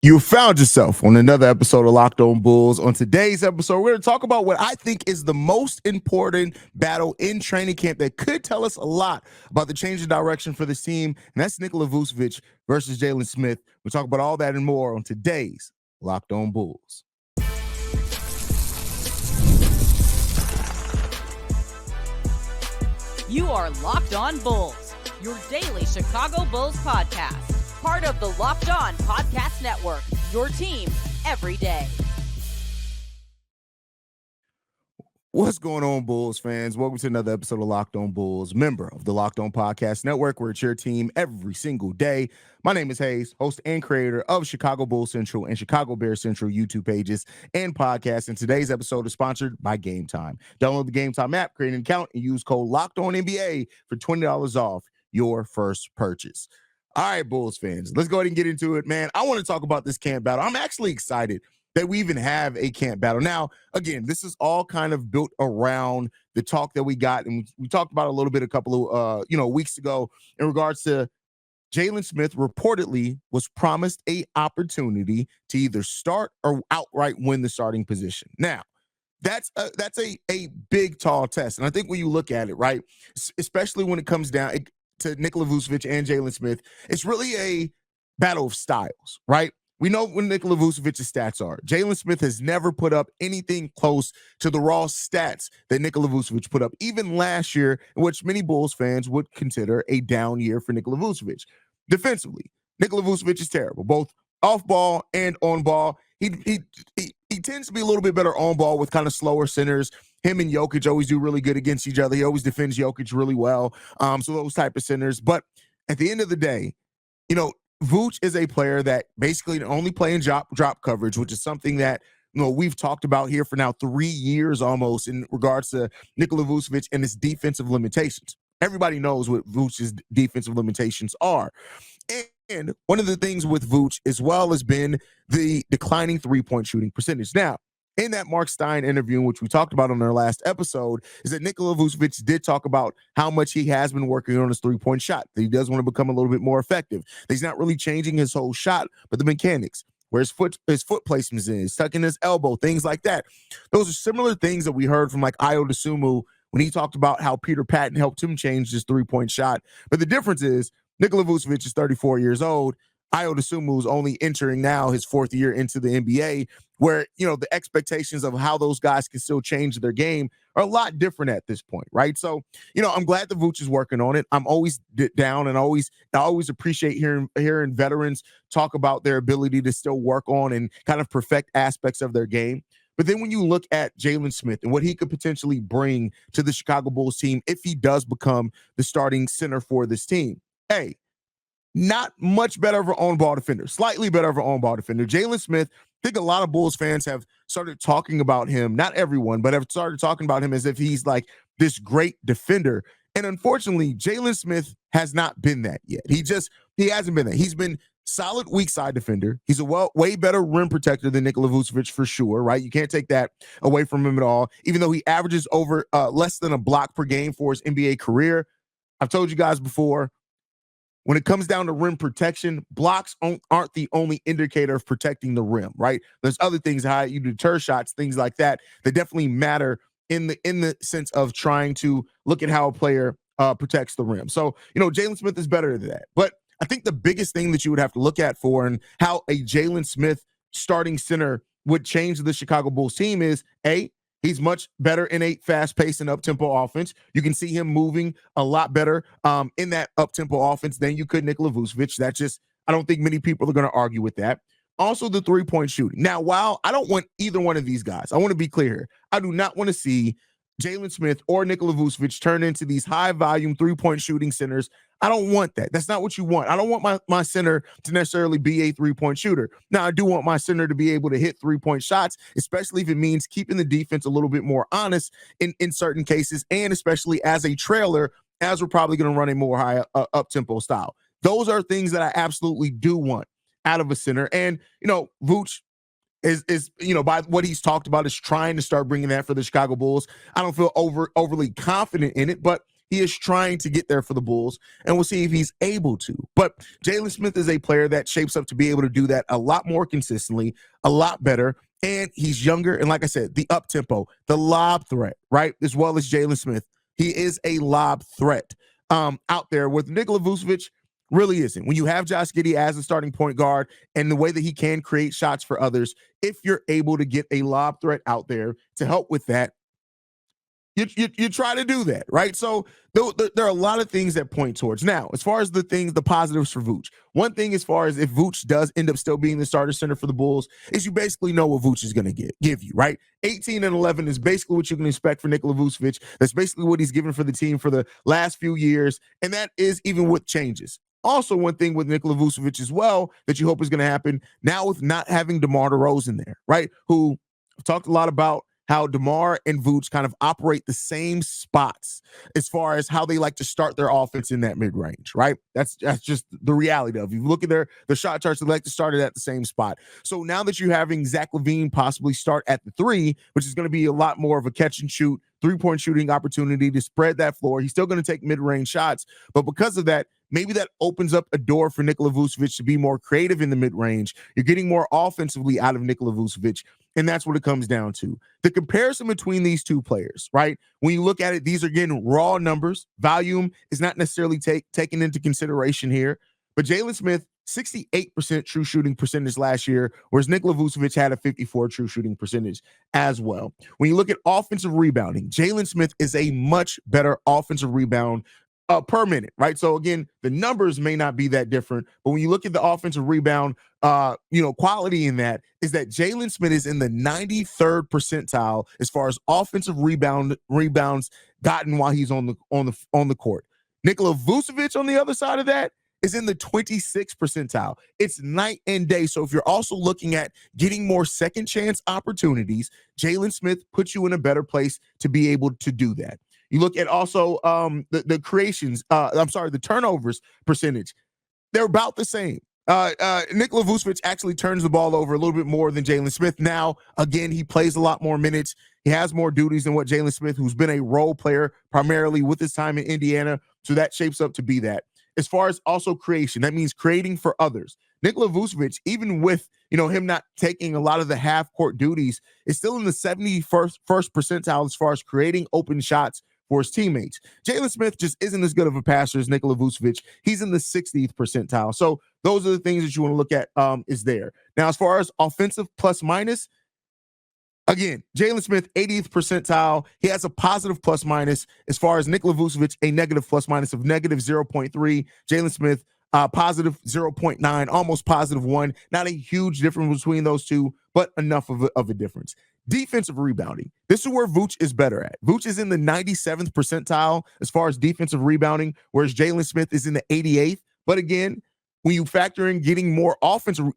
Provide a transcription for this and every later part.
You found yourself on another episode of Locked On Bulls. On today's episode, we're going to talk about what I think is the most important battle in training camp that could tell us a lot about the change of direction for this team, and that's Nikola Vucvic versus Jalen Smith. We'll talk about all that and more on today's Locked On Bulls. You are Locked On Bulls, your daily Chicago Bulls podcast. Part of the Locked On Podcast Network, your team every day. What's going on, Bulls fans? Welcome to another episode of Locked On Bulls, member of the Locked On Podcast Network, where it's your team every single day. My name is Haize, host and creator of Chicago Bulls Central and Chicago Bears Central YouTube pages and podcasts. And today's episode is sponsored by Gametime. Download the Gametime app, create an account, and use code LOCKEDONNBA for $20 off your first purchase. All right, Bulls fans, let's go ahead and get into it, man. I want to talk about this camp battle. I'm actually excited that we even have a camp battle. Now, again, this is all kind of built around the talk that we got, and we talked about a little bit a couple of weeks ago in regards to Jalen Smith reportedly was promised a opportunity to either start or outright win the starting position. Now, that's a big, tall test, and I think when you look at it, right, especially when it comes down to Nikola Vucvic and Jalen Smith, it's really a battle of styles, right? We know what Nikola Vucevic's stats are. Jalen Smith has never put up anything close to the raw stats that Nikola Vucvic put up, even last year, in which many Bulls fans would consider a down year for Nikola Vucvic. Defensively, Nikola Vucvic is terrible, both off ball and on ball. He tends to be a little bit better on ball with kind of slower centers. Him and Jokic always do really good against each other. He always defends Jokic really well. So those type of centers. But at the end of the day, Vooch is a player that basically only play in drop coverage, which is something that we've talked about here for now 3 years almost in regards to Nikola Vucvic and his defensive limitations. Everybody knows what Vooch's defensive limitations are. And one of the things with Vooch as well has been the declining three-point shooting percentage. Now, in that Mark Stein interview, which we talked about on our last episode, is that Nikola Vucvic did talk about how much he has been working on his three-point shot, that he does want to become a little bit more effective. That he's not really changing his whole shot, but the mechanics, where his foot placement is, tucking his elbow, things like that. Those are similar things that we heard from like Ayo Dosunmu when he talked about how Peter Patton helped him change his three-point shot. But the difference is Nikola Vucvic is 34 years old. Ayo Dosunmu is only entering now his fourth year into the NBA, where, the expectations of how those guys can still change their game are a lot different at this point, right? So, I'm glad the Vooch is working on it. I'm always down and I always appreciate hearing veterans talk about their ability to still work on and kind of perfect aspects of their game. But then when you look at Jalen Smith and what he could potentially bring to the Chicago Bulls team if he does become the starting center for this team, hey, not much better of an on-ball defender, slightly better of an on-ball defender. Jalen Smith, I think a lot of Bulls fans have started talking about him, not everyone, but have started talking about him as if he's like this great defender. And unfortunately, Jalen Smith has not been that yet. He hasn't been that. He's been solid weak side defender. He's a way better rim protector than Nikola Vucvic for sure, right? You can't take that away from him at all, even though he averages over less than a block per game for his NBA career. I've told you guys before, when it comes down to rim protection, blocks aren't the only indicator of protecting the rim, right? There's other things, how you deter shots, things like that definitely matter in the sense of trying to look at how a player protects the rim. So, Jalen Smith is better than that. But I think the biggest thing that you would have to look at for and how a Jalen Smith starting center would change the Chicago Bulls team is, A, he's much better in a fast-paced and up-tempo offense. You can see him moving a lot better in that up-tempo offense than you could Nikola Vucvic. I don't think many people are going to argue with that. Also, the three-point shooting. Now, while I don't want either one of these guys, I want to be clear here. I do not want to see Jalen Smith or Nikola Vucvic turn into these high-volume three-point shooting centers. I don't want that. That's not what you want. I don't want my center to necessarily be a three-point shooter. Now, I do want my center to be able to hit three-point shots, especially if it means keeping the defense a little bit more honest in certain cases, and especially as a trailer, as we're probably going to run a more high up-tempo style. Those are things that I absolutely do want out of a center. And, Vooch is by what he's talked about, is trying to start bringing that for the Chicago Bulls. I don't feel overly confident in it, but he is trying to get there for the Bulls, and we'll see if he's able to. But Jalen Smith is a player that shapes up to be able to do that a lot more consistently, a lot better. And he's younger. And like I said, the up tempo, the lob threat, right? As well as Jalen Smith. He is a lob threat out there with Nikola Vucvic. Really isn't. When you have Josh Giddey as a starting point guard and the way that he can create shots for others, if you're able to get a lob threat out there to help with that, you try to do that, right? So there are a lot of things that point towards. Now, as far as the positives for Vooch, one thing as far as if Vooch does end up still being the starter center for the Bulls is you basically know what Vooch is going to give you, right? 18 and 11 is basically what you can expect for Nikola Vucvic. That's basically what he's given for the team for the last few years, and that is even with changes. Also, one thing with Nikola Vucvic as well that you hope is going to happen now with not having DeMar DeRozan there, right? Who I've talked a lot about how DeMar and Vooch kind of operate the same spots as far as how they like to start their offense in that mid-range, right? That's just the reality of it. If you look at their shot charts, they like to start it at the same spot. So now that you're having Zach LaVine possibly start at the 3, which is going to be a lot more of a catch and shoot, 3-point shooting opportunity to spread that floor. He's still going to take mid-range shots, but because of that, maybe that opens up a door for Nikola Vucvic to be more creative in the mid-range. You're getting more offensively out of Nikola Vucvic, and that's what it comes down to. The comparison between these two players, right? When you look at it, these are getting raw numbers. Volume is not necessarily taken into consideration here, but Jalen Smith, 68% true shooting percentage last year, whereas Nikola Vucvic had a 54 true shooting percentage as well. When you look at offensive rebounding, Jalen Smith is a much better offensive rebound per minute, right? So again, the numbers may not be that different, but when you look at the offensive rebound, quality in that is that Jalen Smith is in the 93rd percentile as far as offensive rebounds gotten while he's on the court. Nikola Vucvic on the other side of that is in the 26th percentile. It's night and day. So if you're also looking at getting more second chance opportunities, Jalen Smith puts you in a better place to be able to do that. You look at also the creations, the turnovers percentage. They're about the same. Nikola Vucvic actually turns the ball over a little bit more than Jalen Smith. Now, again, he plays a lot more minutes. He has more duties than what Jalen Smith, who's been a role player primarily with his time in Indiana. So that shapes up to be that. As far as also creation, that means creating for others. Nikola Vucvic, even with him not taking a lot of the half-court duties, is still in the 71st percentile as far as creating open shots for his teammates. Jalen Smith just isn't as good of a passer as Nikola Vucvic. He's in the 60th percentile. So those are the things that you want to look at is there. Now, as far as offensive plus minus, again, Jalen Smith, 80th percentile. He has a positive plus minus. As far as Nikola Vucvic, a negative plus minus of negative 0.3. Jalen Smith, positive 0.9, almost positive 1. Not a huge difference between those two, but enough of a difference. Defensive rebounding. This is where Vooch is better at. Vooch is in the 97th percentile as far as defensive rebounding, whereas Jalen Smith is in the 88th. But again, when you factor in getting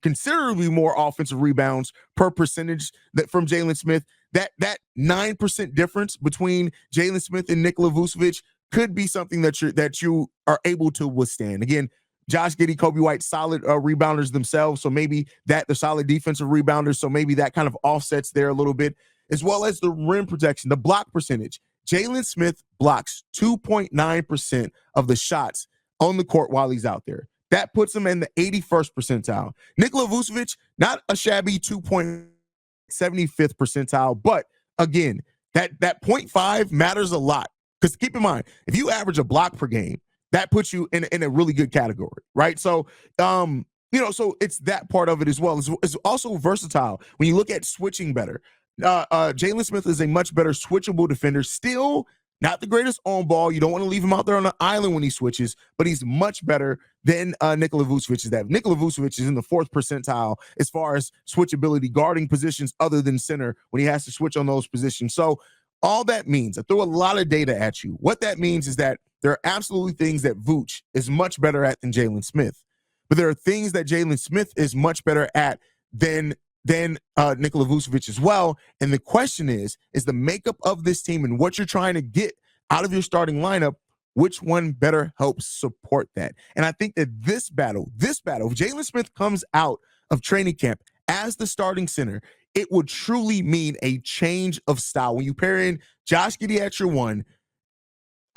considerably more offensive rebounds per percentage from Jalen Smith, that 9% difference between Jalen Smith and Nikola Vucvic could be something that you are able to withstand. Again, Josh Giddey, Kobe White, solid rebounders themselves. So maybe they're solid defensive rebounders. So maybe that kind of offsets there a little bit, as well as the rim protection, the block percentage. Jalen Smith blocks 2.9% of the shots on the court while he's out there. That puts him in the 81st percentile. Nikola Vucvic, not a shabby 2.75th percentile, but again, that 0.5 matters a lot. Because keep in mind, if you average a block per game, that puts you in a really good category, right? So, so it's that part of it as well. It's also versatile. When you look at switching better, Jalen Smith is a much better switchable defender. Still not the greatest on ball. You don't want to leave him out there on an island when he switches, but he's much better than Nikola Vucvic is that. Nikola Vucvic is in the 4th percentile as far as switchability, guarding positions other than center when he has to switch on those positions. So all that means, I threw a lot of data at you. What that means is that there are absolutely things that Vooch is much better at than Jalen Smith. But there are things that Jalen Smith is much better at than Nikola Vucvic as well. And the question is the makeup of this team and what you're trying to get out of your starting lineup, which one better helps support that? And I think that this battle, if Jalen Smith comes out of training camp as the starting center, it would truly mean a change of style. When you pair in Josh Giddey at your 1,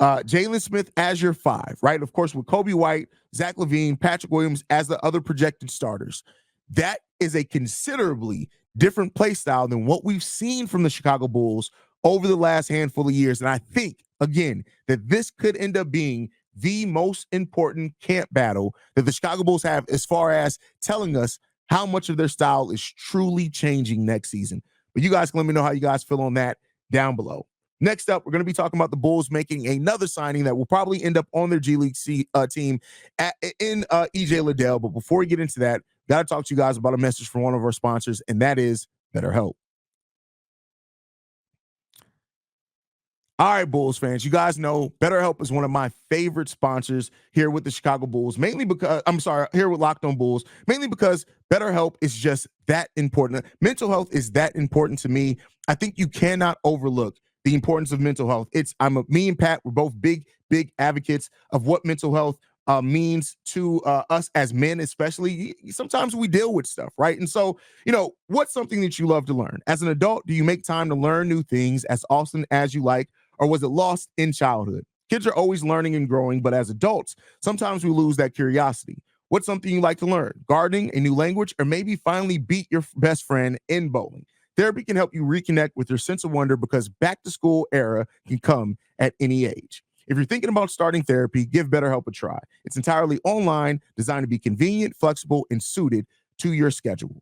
Jalen Smith as your 5, right? Of course, with Kobe White, Zach LaVine, Patrick Williams as the other projected starters. That is a considerably different play style than what we've seen from the Chicago Bulls over the last handful of years. And I think, again, that this could end up being the most important camp battle that the Chicago Bulls have as far as telling us how much of their style is truly changing next season. But you guys can let me know how you guys feel on that down below. Next up, we're going to be talking about the Bulls making another signing that will probably end up on their G League team in EJ Liddel. But before we get into that, got to talk to you guys about a message from one of our sponsors, and that is BetterHelp. All right, Bulls fans, you guys know BetterHelp is one of my favorite sponsors here with the Chicago Bulls, here with Locked On Bulls, mainly because BetterHelp is just that important. Mental health is that important to me. I think you cannot overlook the importance of mental health. Me and Pat, we're both big advocates of what mental health means to us as men, especially. Sometimes we deal with stuff, right? And so, what's something that you love to learn? As an adult, do you make time to learn new things as often as you like, or was it lost in childhood? Kids are always learning and growing, but as adults, sometimes we lose that curiosity. What's something you like to learn? Gardening, a new language, or maybe finally beat your best friend in bowling? Therapy can help you reconnect with your sense of wonder, because back to school era can come at any age. If you're thinking about starting therapy, give BetterHelp a try. It's entirely online, designed to be convenient, flexible, and suited to your schedule.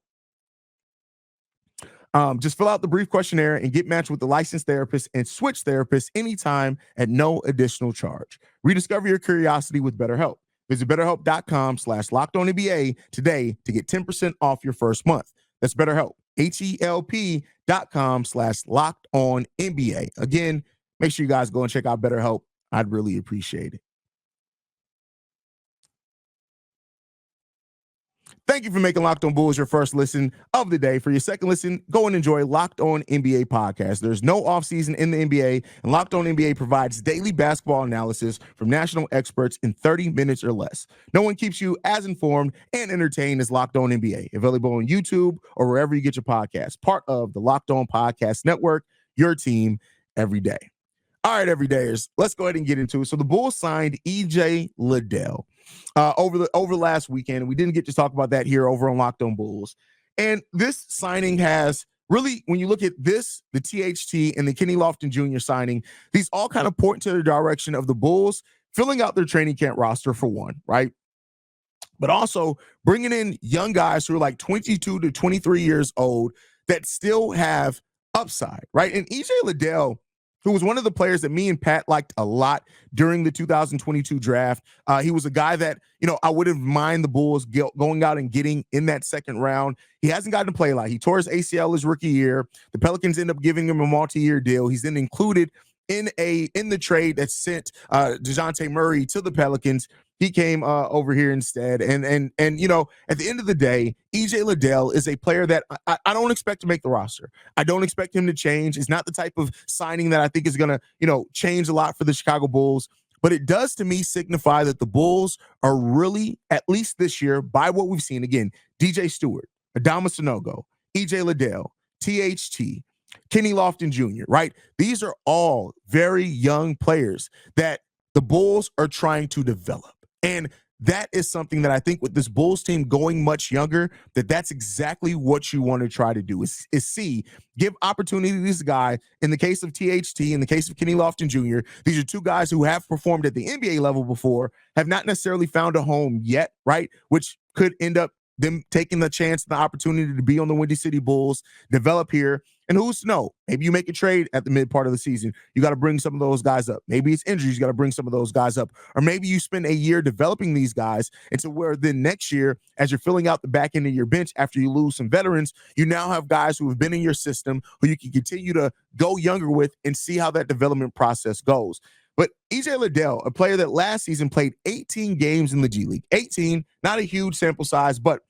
Just fill out the brief questionnaire and get matched with the licensed therapist and switch therapists anytime at no additional charge. Rediscover your curiosity with BetterHelp. Visit BetterHelp.com/LockedOnNBA today to get 10% off your first month. That's BetterHelp, HELP.com/LockedOnNBA. Again, make sure you guys go and check out BetterHelp. I'd really appreciate it. Thank you for making Locked On Bulls your first listen of the day. For your second listen, go and enjoy Locked On NBA podcast. There's no offseason in the NBA, and Locked On NBA provides daily basketball analysis from national experts in 30 minutes or less. No one keeps you as informed and entertained as Locked On NBA. Available on YouTube or wherever you get your podcasts. Part of the Locked On Podcast Network, your team every day. All right, everydayers, let's go ahead and get into it. So the Bulls signed EJ Liddel over last weekend. We didn't get to talk about that here over on Locked On Bulls. And this signing has really, when you look at this, the THT and the Kenny Lofton Jr. signing, these all kind of point to the direction of the Bulls filling out their training camp roster, for one, right? But also bringing in young guys who are like 22 to 23 years old that still have upside, right? And EJ Liddel, who was one of the players that me and Pat liked a lot during the 2022 draft. He was a guy that, I wouldn't mind the Bulls going out and getting in that second round. He hasn't gotten to play a lot. He tore his ACL his rookie year. The Pelicans end up giving him a multi-year deal. He's then included in the trade that sent DeJounte Murray to the Pelicans. He came over here instead. And at the end of the day, EJ Liddel is a player that I don't expect to make the roster. I don't expect him to change. It's not the type of signing that I think is going to, change a lot for the Chicago Bulls. But it does to me signify that the Bulls are really, at least this year, by what we've seen, again, DJ Stewart, Adama Sanogo, EJ Liddel, THT, Kenny Lofton Jr., right? These are all very young players that the Bulls are trying to develop. And that is something that I think with this Bulls team going much younger, that's exactly what you want to try to do is give opportunity to this guy. In the case of THT, in the case of Kenny Lofton Jr., these are two guys who have performed at the NBA level before, have not necessarily found a home yet, right? Which could end up them taking the chance, the opportunity to be on the Windy City Bulls, develop here. And who's to know? Maybe you make a trade at the mid part of the season. You got to bring some of those guys up. Maybe it's injuries. You got to bring some of those guys up. Or maybe you spend a year developing these guys into where then next year, as you're filling out the back end of your bench after you lose some veterans, you now have guys who have been in your system who you can continue to go younger with and see how that development process goes. But EJ Liddel, a player that last season played 18 games in the G League. 18, not a huge sample size, but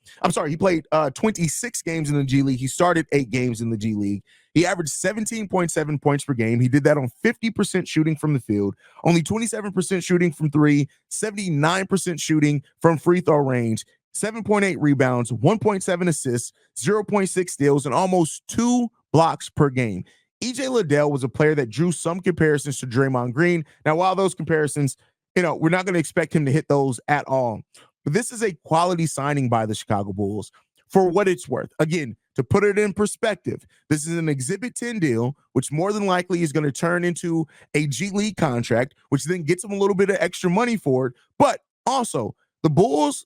he played 26 games in the G League. He started 8 games in the G League. He averaged 17.7 points per game. He did that on 50% shooting from the field, only 27% shooting from three, 79% shooting from free throw range, 7.8 rebounds, 1.7 assists, 0.6 steals, and almost 2 blocks per game. EJ Liddel was a player that drew some comparisons to Draymond Green. Now, while those comparisons, we're not going to expect him to hit those at all. But this is a quality signing by the Chicago Bulls for what it's worth. Again, to put it in perspective, this is an Exhibit 10 deal, which more than likely is going to turn into a G League contract, which then gets him a little bit of extra money for it. But also, the Bulls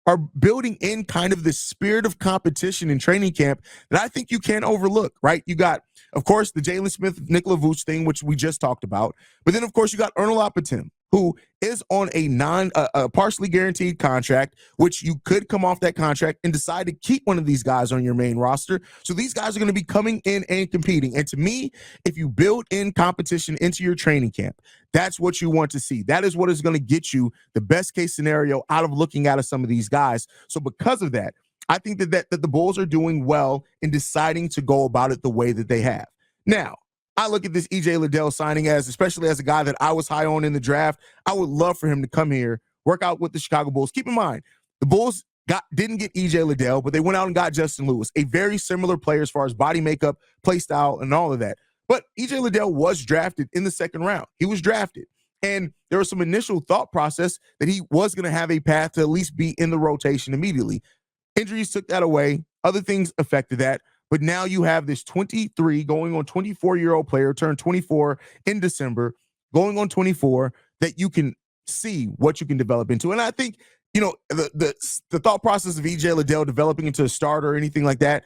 are building in kind of this spirit of competition in training camp that I think you can't overlook, right? You got, of course, the Jalen Smith Nikola Vucvic thing, which we just talked about. But then, of course, you got Ernola, who is on a partially guaranteed contract, which you could come off that contract and decide to keep one of these guys on your main roster. So these guys are going to be coming in and competing. And to me, if you build in competition into your training camp, that's what you want to see. That is what is going to get you the best case scenario out of looking at some of these guys. So because of that, I think that the Bulls are doing well in deciding to go about it the way that they have. Now, I look at this EJ Liddel signing especially as a guy that I was high on in the draft. I would love for him to come here, work out with the Chicago Bulls. Keep in mind, the Bulls didn't get EJ Liddel, but they went out and got Justin Lewis, a very similar player as far as body makeup, play style, and all of that. But EJ Liddel was drafted in the second round. He was drafted. And there was some initial thought process that he was going to have a path to at least be in the rotation immediately. Injuries took that away. Other things affected that. But now you have this 23 going on 24-year-old player, turned 24 in December, going on 24, that you can see what you can develop into. And I think, the thought process of EJ Liddel developing into a starter or anything like that,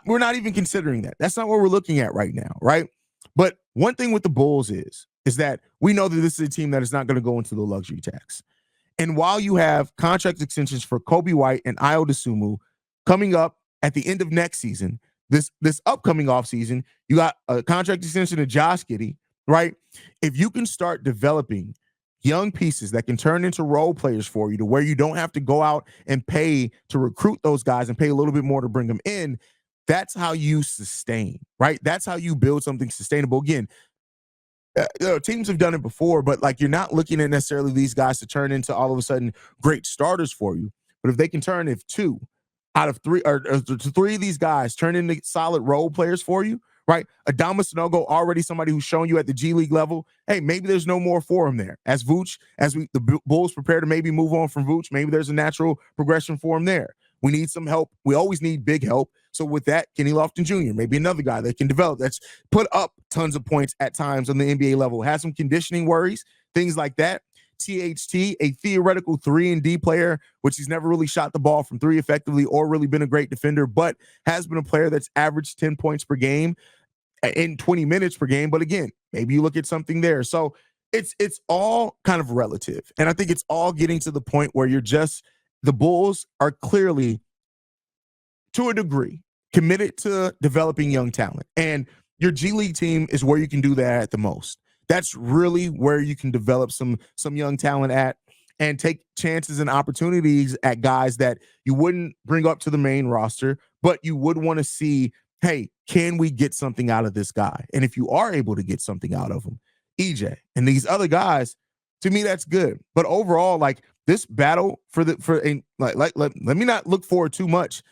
we're not even considering that. That's not what we're looking at right now, right? But one thing with the Bulls is that we know that this is a team that is not going to go into the luxury tax. And while you have contract extensions for Kobe White and Ayo Dosunmu coming up at the end of next season, this upcoming offseason, you got a contract extension to Josh Giddey, right? If you can start developing young pieces that can turn into role players for you to where you don't have to go out and pay to recruit those guys and pay a little bit more to bring them in, that's how you sustain, right? That's how you build something sustainable. Again, teams have done it before, but you're not looking at necessarily these guys to turn into all of a sudden great starters for you. But if they can turn, if two out of three or three of these guys turn into solid role players for you, right? Adama Sanogo, already somebody who's shown you at the G League level. Hey, maybe there's no more for him there. As the Bulls prepare to maybe move on from Vucvic, maybe there's a natural progression for him there. We need some help. We always need big help. So with that, Kenny Lofton Jr., maybe another guy that can develop, that's put up tons of points at times on the NBA level, has some conditioning worries, things like that. THT, a theoretical 3-and-D player, which he's never really shot the ball from three effectively or really been a great defender, but has been a player that's averaged 10 points per game in 20 minutes per game. But again, maybe you look at something there. So it's all kind of relative. And I think it's all getting to the point where the Bulls are clearly, to a degree, committed to developing young talent. And your G League team is where you can do that at the most. That's really where you can develop some young talent at and take chances and opportunities at guys that you wouldn't bring up to the main roster, but you would want to see, hey, can we get something out of this guy? And if you are able to get something out of him, EJ and these other guys, to me, that's good. But overall, this battle let me not look forward too much.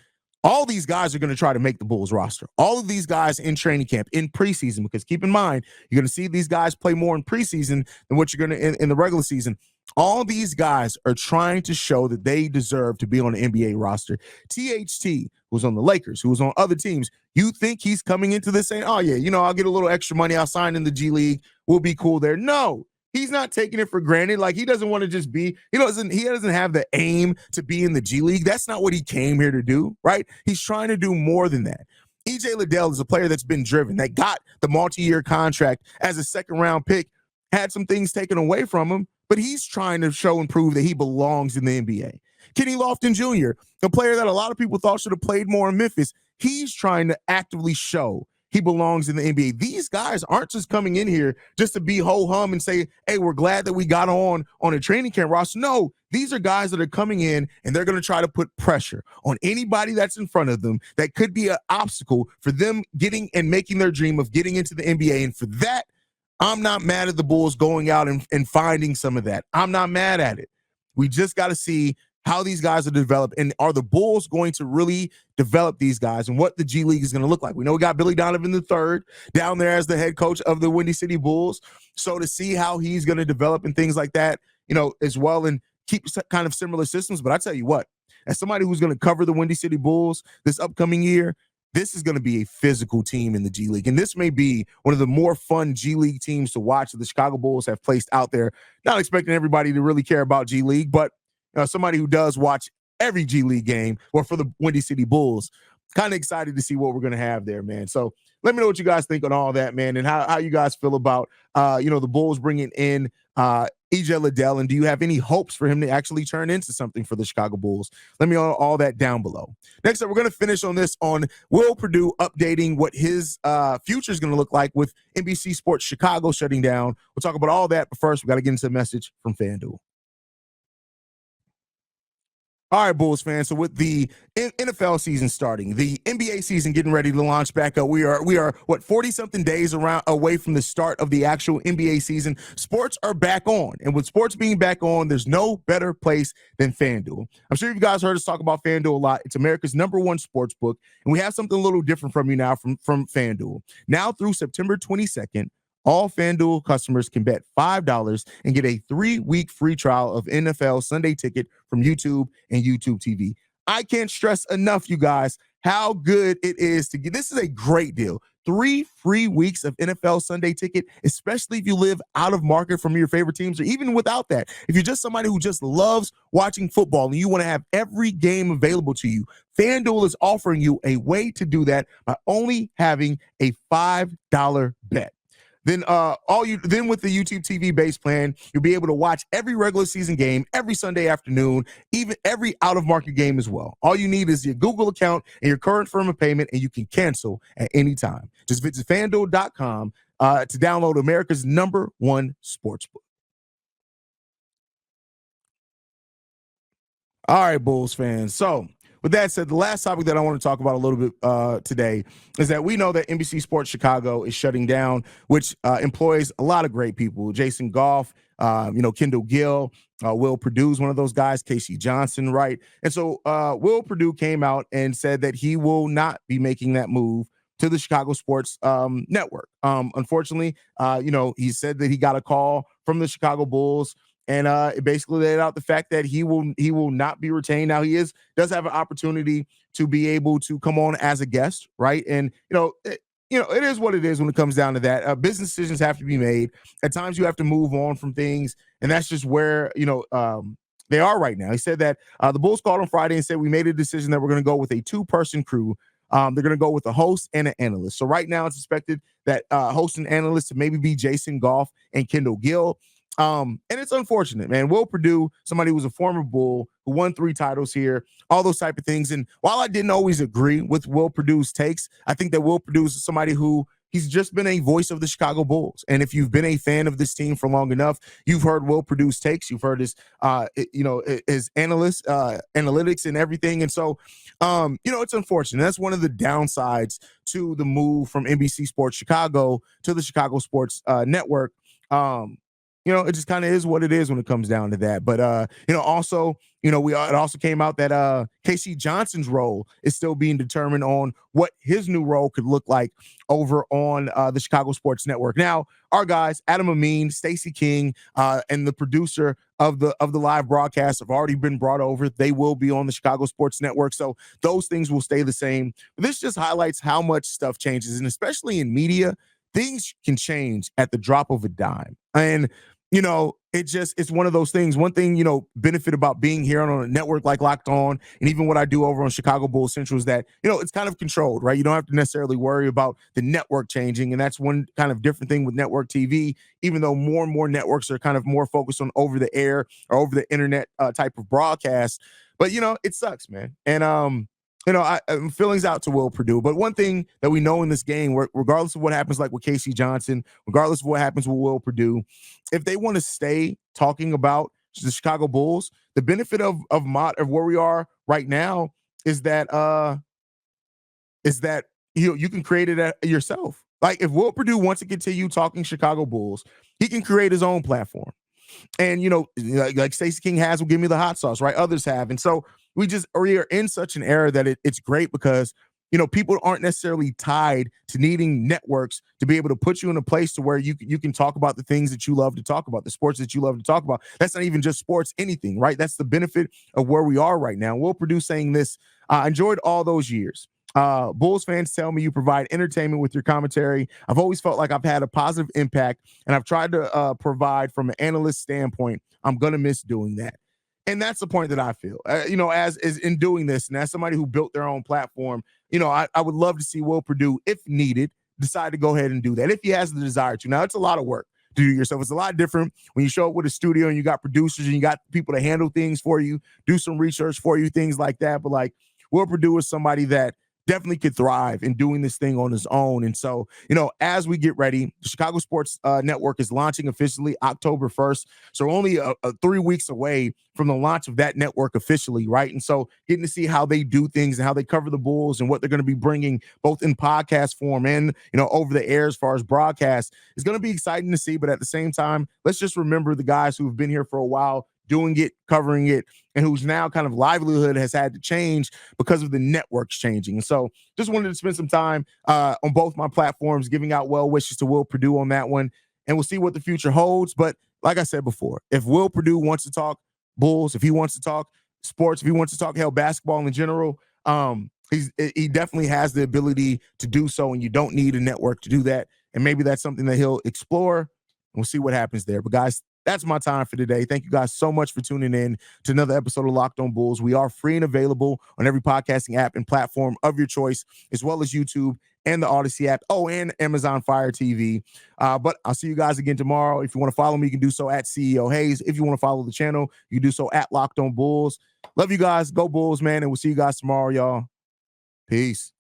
All these guys are going to try to make the Bulls roster. All of these guys in training camp, in preseason, because keep in mind, you're going to see these guys play more in preseason than what you're going to in the regular season. All these guys are trying to show that they deserve to be on the NBA roster. THT, who's on the Lakers, who was on other teams, you think he's coming into this saying, oh, yeah, I'll get a little extra money. I'll sign in the G League. We'll be cool there. No. He's not taking it for granted. He doesn't want to just be, he doesn't have the aim to be in the G League. That's not what he came here to do, right? He's trying to do more than that. EJ Liddel is a player that's been driven, that got the multi-year contract as a second-round pick, had some things taken away from him, but he's trying to show and prove that he belongs in the NBA. Kenny Lofton Jr., a player that a lot of people thought should have played more in Memphis, he's trying to actively show he belongs in the NBA. These guys aren't just coming in here just to be ho-hum and say, hey, we're glad that we got on a training camp roster. No, these are guys that are coming in and they're going to try to put pressure on anybody that's in front of them that could be an obstacle for them getting and making their dream of getting into the NBA. And for that, I'm not mad at the Bulls going out and finding some of that. I'm not mad at it. We just got to see how these guys are developed, and are the Bulls going to really develop these guys and what the G League is going to look like. We know we got Billy Donovan III down there as the head coach of the Windy City Bulls. So to see how he's going to develop and things like that, as well, and keep kind of similar systems. But I tell you what, as somebody who's going to cover the Windy City Bulls this upcoming year, this is going to be a physical team in the G League. And this may be one of the more fun G League teams to watch that the Chicago Bulls have placed out there. Not expecting everybody to really care about G League, but somebody who does watch every G League game, or for the Windy City Bulls, kind of excited to see what we're going to have there, man. So let me know what you guys think on all that, man, and how you guys feel about, the Bulls bringing in EJ Liddel, and do you have any hopes for him to actually turn into something for the Chicago Bulls? Let me know all that down below. Next up, we're going to finish on this on Will Perdue updating what his future is going to look like with NBC Sports Chicago shutting down. We'll talk about all that, but first, we got to get into a message from FanDuel. All right, Bulls fans. So with the NFL season starting, the NBA season getting ready to launch back up, we are 40-something days away from the start of the actual NBA season. Sports are back on, and with sports being back on, there's no better place than FanDuel. I'm sure you guys heard us talk about FanDuel a lot. It's America's #1 sports book, and we have something a little different from you now from FanDuel. Now through September 22nd, all FanDuel customers can bet $5 and get a 3-week free trial of NFL Sunday Ticket from YouTube and YouTube TV. I can't stress enough, you guys, how good it is to get. This is a great deal. 3 free weeks of NFL Sunday Ticket, especially if you live out of market from your favorite teams, or even without that. If you're just somebody who just loves watching football and you want to have every game available to you, FanDuel is offering you a way to do that by only having a $5 bet. Then with the YouTube TV base plan, you'll be able to watch every regular season game every Sunday afternoon, even every out-of-market game as well. All you need is your Google account and your current firm of payment, and you can cancel at any time. Just visit FanDuel.com to download America's #1 sportsbook. All right, Bulls fans. So with that said, the last topic that I want to talk about a little bit today is that we know that NBC Sports Chicago is shutting down, which employs a lot of great people. Jason Goff, Kendall Gill, Will Perdue is one of those guys, Casey Johnson, right? And so Will Perdue came out and said that he will not be making that move to the Chicago Sports Network. Unfortunately, he said that he got a call from the Chicago Bulls, and it basically laid out the fact that he will not be retained. Now he does have an opportunity to be able to come on as a guest, right? And it is what it is when it comes down to that. Business decisions have to be made. At times you have to move on from things, and that's just where they are right now. He said that the Bulls called on Friday and said, we made a decision that we're going to go with a 2-person crew. They're going to go with a host and an analyst. So right now it's expected that host and analyst to maybe be Jason Goff and Kendall Gill. And it's unfortunate, man. Will Perdue, somebody who was a former Bull, who won 3 titles here, all those type of things. And while I didn't always agree with Will Perdue's takes, I think that Will Perdue is somebody who he's just been a voice of the Chicago Bulls. And if you've been a fan of this team for long enough, you've heard Will Perdue's takes, you've heard his analytics and everything. And so, it's unfortunate. That's one of the downsides to the move from NBC Sports Chicago to the Chicago Sports Network. It just kind of is what it is when it comes down to that. But, it also came out that Casey Johnson's role is still being determined on what his new role could look like over on the Chicago Sports Network. Now, our guys, Adam Amin, Stacey King, and the producer of the live broadcast have already been brought over. They will be on the Chicago Sports Network. So those things will stay the same. But this just highlights how much stuff changes. And especially in media, things can change at the drop of a dime. And it's one of those things. One thing, benefit about being here on a network like Locked On, and even what I do over on Chicago Bulls Central, is that, it's kind of controlled, right? You don't have to necessarily worry about the network changing. And that's one kind of different thing with network TV, even though more and more networks are kind of more focused on over the air or over the internet type of broadcast. But, it sucks, man. And, feelings out to Will Perdue. But one thing that we know in this game, regardless of what happens, like with Casey Johnson, regardless of what happens with Will Perdue, if they want to stay talking about the Chicago Bulls, the benefit of where we are right now is that you can create it yourself. Like if Will Perdue wants to continue talking Chicago Bulls, he can create his own platform. And, like Stacey King has will give me the hot sauce, right? Others have. And so we are in such an era that it's great because, people aren't necessarily tied to needing networks to be able to put you in a place to where you can talk about the things that you love to talk about, the sports that you love to talk about. That's not even just sports, anything, right? That's the benefit of where we are right now. Will Purdue saying this, I enjoyed all those years. Bulls fans tell me you provide entertainment with your commentary. I've always felt like I've had a positive impact, and I've tried to provide from an analyst standpoint. I'm going to miss doing that. And that's the point that I feel, as is in doing this, and as somebody who built their own platform, I would love to see Will Purdue, if needed, decide to go ahead and do that if he has the desire to. Now, it's a lot of work to do yourself. It's a lot different when you show up with a studio and you got producers and you got people to handle things for you, do some research for you, things like that. But like Will Purdue is somebody that definitely could thrive in doing this thing on his own. And so, as we get ready, the Chicago Sports Network is launching officially October 1st. So we're only 3 weeks away from the launch of that network officially, right? And so getting to see how they do things and how they cover the Bulls and what they're going to be bringing both in podcast form and, over the air as far as broadcast is going to be exciting to see. But at the same time, let's just remember the guys who've been here for a while, doing it, covering it, and whose now kind of livelihood has had to change because of the networks changing. And so just wanted to spend some time on both my platforms, giving out well wishes to Will Purdue on that one. And we'll see what the future holds. But like I said before, if Will Purdue wants to talk Bulls, if he wants to talk sports, if he wants to talk basketball in general, he definitely has the ability to do so, and you don't need a network to do that. And maybe that's something that he'll explore, and we'll see what happens there. But guys, that's my time for today. Thank you guys so much for tuning in to another episode of Locked On Bulls. We are free and available on every podcasting app and platform of your choice, as well as YouTube and the Odyssey app. Oh, and Amazon Fire TV. But I'll see you guys again tomorrow. If you want to follow me, you can do so at CEO Haize. If you want to follow the channel, you can do so at Locked On Bulls. Love you guys. Go Bulls, man. And we'll see you guys tomorrow, y'all. Peace.